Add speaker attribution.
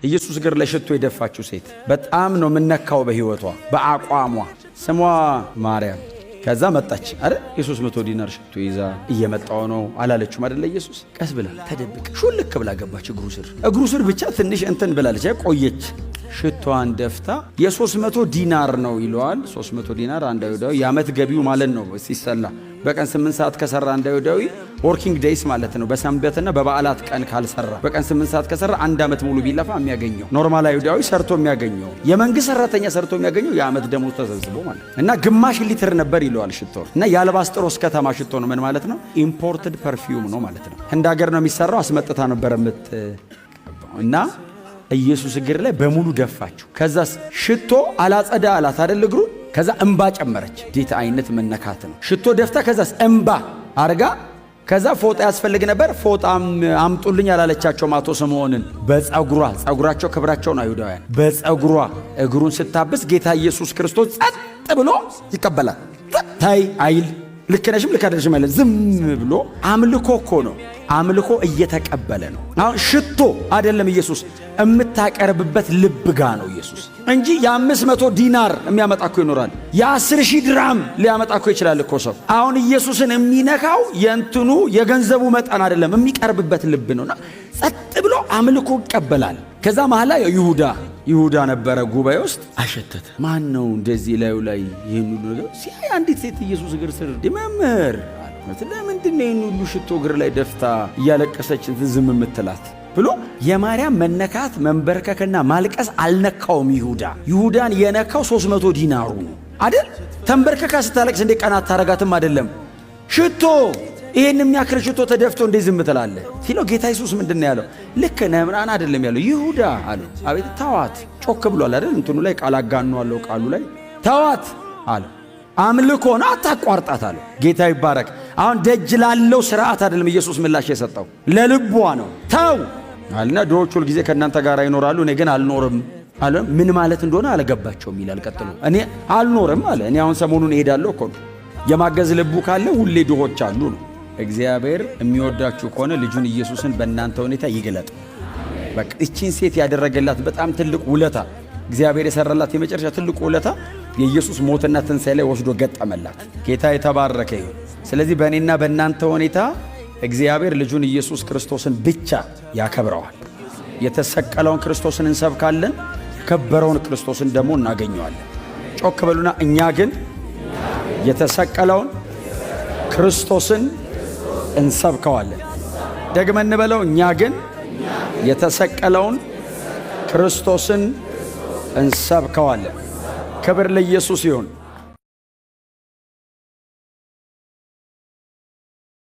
Speaker 1: ኢየሱስ እግር ላይ ሽቶ የደፋችው ሴት በጣም ነው የምነካው በህይወቷ በአቋሟ። ስሟ ማርያም። ከዛ መጣች አይደል? የ300 ዲናር ሽቶ ይዛ እየመጣው ነው አላለችም አይደል? ኢየሱስ ቀስ ብላ ተደብቀ ሹልክ ብላ ገባች እግሩ ስር ብቻ ትንሽ እንትን ብላለች። ቆየች። ሽቶዋን ደፍታ የ300 ዲናር ነው ይለዋል። 300 ዲናር አንድ አይሁዳዊ የዓመት ገቢው ማለት ነው ሲሰላ በቀን 8 ሰዓት ከሰራ አንድ አይሁዳዊ ወርኪንግ ዴይስ ማለት ነው። በሰንበትና በበዓላት ቀን ካልሰራ በቀን 8 ሰዓት ከሰራ አንድ ዓመት ሙሉ ቢለፋ የሚያገኘው ኖርማል አይሁዳዊ ሰርቶ የሚያገኘው የመንግስት ሰራተኛ ሰርቶ የሚያገኘው የዓመት ደሞዝ ተሰብስቦ ማለት እና ግማሽ ሊትር ነበር ይለዋል ሽቶ። እና የአልባስጥሮስ ከተማ ሽቶ ነው። ምን ማለት ነው? ኢምፖርትድ ፐርፊውም ነው ማለት ነው። ህንድ ሀገር ነው የሚሰራው። አስመጥታ ነበር እና ኢየሱስ እግር ላይ በሙሉ ደፋችሁ። ከዛስ ሽቶ አላጸዳ አላት አይደል እግሩ። ከዛ እንባ ጨመረች። ዲት አይነት መነካት ነው። ሽቶ ደፍታ ከዛስ እንባ አርጋ ከዛ ፎጣ ያስፈልግ ነበር። ፎጣም አምጡልኝ አላለቻቸው አቶ ስምዖንን። ጸጉራቸው ክብራቸው ነው አይሁዳውያን። በጸጉሯ እግሩን ስታብስ ጌታ ኢየሱስ ክርስቶስ ጸጥ ብሎ ይቀበላል። ታይ አይል ልክ ነሽም ልክ አይደለሽም ማለት ዝም ብሎ አምልኮ እኮ ነው። አምልኮ እየተቀበለ ነው። አሁን ሽቶ አይደለም ኢየሱስ እምታቀርብበት ልብ ጋ ነው ኢየሱስ እንጂ የ500 ዲናር የሚያመጣ እኮ ይኖራል። የ10,000 ድራም ሊያመጣ እኮ ይችላል እኮ ሰው። አሁን ኢየሱስን የሚነካው የእንትኑ የገንዘቡ መጠን አይደለም፣ የሚቀርብበት ልብ ነውና ጸጥ ብሎ አምልኮ ይቀበላል። ከዛ መሐላ ይሁዳ ነበረ ጉባኤ ውስጥ አሸተተ። ማን ነው እንደዚህ ላዩ ላይ ይህን ሁሉ ነገር ሲያይ አንዲት ሴት ኢየሱስ እግር ስር መምህር ለምንድን ነው ይህን ሁሉ ሽቶ እግር ላይ ደፍታ እያለቀሰች ዝም የምትላት ብሎ የማርያም መነካት መንበርከክና ማልቀስ አልነካውም። ይሁዳን የነካው 300 ዲናሩ ነው አይደል? ተንበርከካ ስታለቅስ እንደ ቀናት ታረጋትም አይደለም። ሽቶ ይሄን የሚያክል ሽቶ ተደፍቶ እንደ ዝም ትላለህ ሲለው ጌታ ኢየሱስ ምንድን ነው ያለው? ልክ ነህ ምናምን አይደለም ያለው። ይሁዳ አለ አቤት ተዋት። ጮክ ብሏል አይደል? እንትኑ ላይ ቃል አጋኗለው ቃሉ ላይ ተዋት አለ። አምልኮን አታቋርጣት አለ። ጌታ ይባረክ። አሁን ደጅ ላለው ስርዓት አይደለም ኢየሱስ ምላሽ የሰጠው ለልቧ ነው። ተው አለና ድሆች ሁል ጊዜ ከእናንተ ጋር ይኖራሉ እኔ ግን አልኖርም አለ። ምን ማለት እንደሆነ አልገባቸውም ይላል። ቀጥሎ እኔ አልኖርም አለ። እኔ አሁን ሰሞኑን እሄዳለሁ እኮ የማገዝ ልቡ ካለ ሁሌ ድሆች አሉ ነው። እግዚአብሔር የሚወዳችሁ ከሆነ ልጁን ኢየሱስን በእናንተ ሁኔታ ይገለጥ። በቃ እቺን ሴት ያደረገላት በጣም ትልቅ ውለታ እግዚአብሔር የሰራላት የመጨረሻ ትልቅ ውለታ የኢየሱስ ሞትና ትንሣኤ ላይ ወስዶ ገጠመላት። ጌታ የተባረከ ይሁን። ስለዚህ በእኔና በእናንተ ሁኔታ እግዚአብሔር ልጁን ኢየሱስ ክርስቶስን ብቻ ያከብረዋል። የተሰቀለውን ክርስቶስን እንሰብካለን፣ የከበረውን ክርስቶስን ደግሞ እናገኘዋለን። ጮክ በሉና እኛ ግን የተሰቀለውን ክርስቶስን እንሰብከዋለን። ደግመን እንበለው። እኛ ግን የተሰቀለውን ክርስቶስን እንሰብከዋለን። ክብር ለኢየሱስ ይሁን።